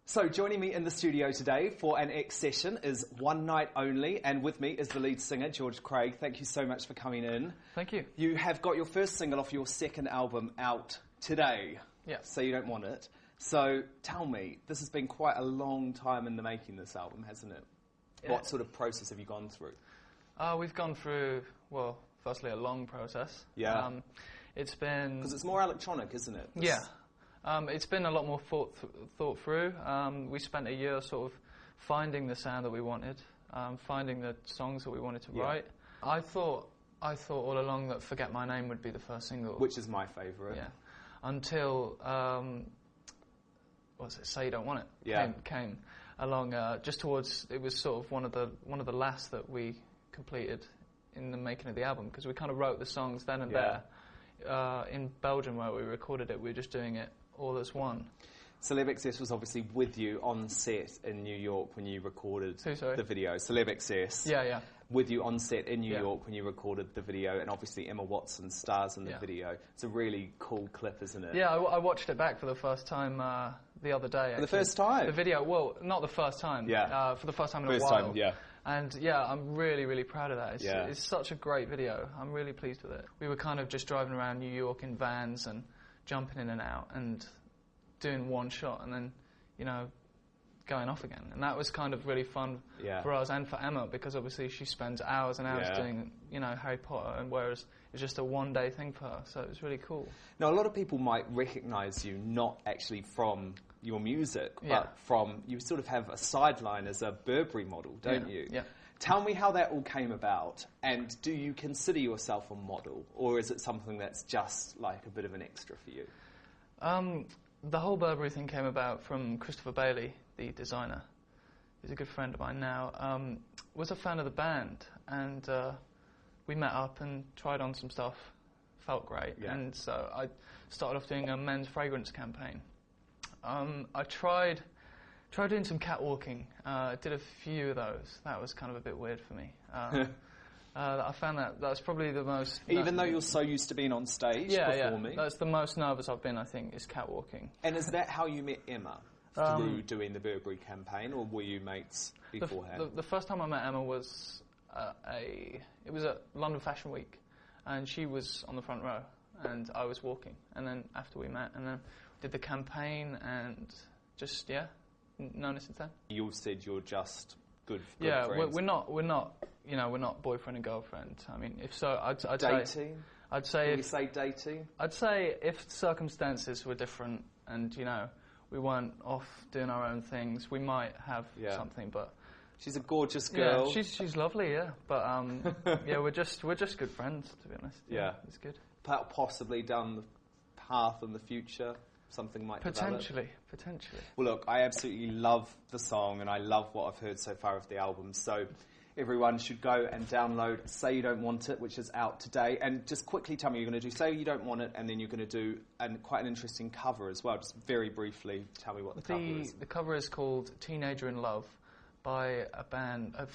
So joining me in the studio today for an X session is One Night Only, and with me is the lead singer, George Craig. Thank you so much for coming in. Thank you. You have got your first single off your second album out today. Yeah. So You Don't Want It. So tell me, this has been quite a long time in the making, this album, hasn't it? Yeah. What sort of process have you gone through? We've gone through, well, firstly a long process. Yeah. It's been... Because it's more electronic, isn't it? Yeah. It's been a lot more thought through. We spent a year sort of finding the sound that we wanted, finding the songs that we wanted to write. I thought all along that Forget My Name would be the first single. Which is my favourite. Yeah. Until, Say You Don't Want It came along just towards, it was sort of one of the last that we completed in the making of the album, because we kind of wrote the songs then and there. In Belgium where we recorded it, we were just doing it all as one. Celeb XS was obviously with you on set in New York when you recorded the video. Celeb XS. Yeah. With you on set in New York when you recorded the video, and obviously Emma Watson stars in the video. It's a really cool clip, isn't it? Yeah, I watched it back for the first time the other day. For the first time? The video, well, not the first time. Yeah. For the first time in a while. First time, yeah. And yeah, I'm really, really proud of that. It's such a great video. I'm really pleased with it. We were kind of just driving around New York in vans and jumping in and out and doing one shot and then, going off again. And that was kind of really fun for us and for Emma, because obviously she spends hours and hours doing, Harry Potter, and whereas it's just a one-day thing for her. So it was really cool. Now, a lot of people might recognise you not actually from your music, but from, you sort of have a sideline as a Burberry model, don't you? Yeah. Tell me how that all came about, and do you consider yourself a model, or is it something that's just like a bit of an extra for you? The whole Burberry thing came about from Christopher Bailey, the designer, who's a good friend of mine now, was a fan of the band, and we met up and tried on some stuff, felt great, and so I started off doing a men's fragrance campaign. I tried doing some catwalking, did a few of those. That was kind of a bit weird for me. I found that's probably the most... Even though you're so used to being on stage performing? Yeah, that's the most nervous I've been, I think, is catwalking. And is that how you met Emma? Through doing the Burberry campaign, or were you mates beforehand? The first time I met Emma was it was at London Fashion Week, and she was on the front row, and I was walking. And then after we met, and then did the campaign, and just known her since then. You said you're just good friends. Yeah, we're not boyfriend and girlfriend. I mean, if so, I'd dating. Say Can we say dating? I'd say if circumstances were different, and we weren't off doing our own things, we might have something. But she's a gorgeous girl. Yeah, she's lovely. Yeah, but we're just good friends, to be honest. Yeah, it's good. Possibly down the path in the future, something might potentially. Well, look, I absolutely love the song, and I love what I've heard so far of the album. So everyone should go and download Say You Don't Want It, which is out today. And just quickly tell me, you're going to do Say You Don't Want It, and then you're going to do quite an interesting cover as well. Just very briefly, tell me what the cover is. The cover is called Teenager in Love by a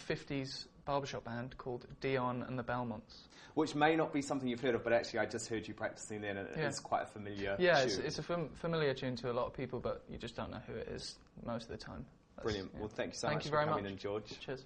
50s barbershop band called Dion and the Belmonts. Which may not be something you've heard of, but actually I just heard you practicing then, and it is quite a familiar tune. It's a familiar tune to a lot of people, but you just don't know who it is most of the time. Brilliant. Well, thank you so much for coming in, George. Cheers.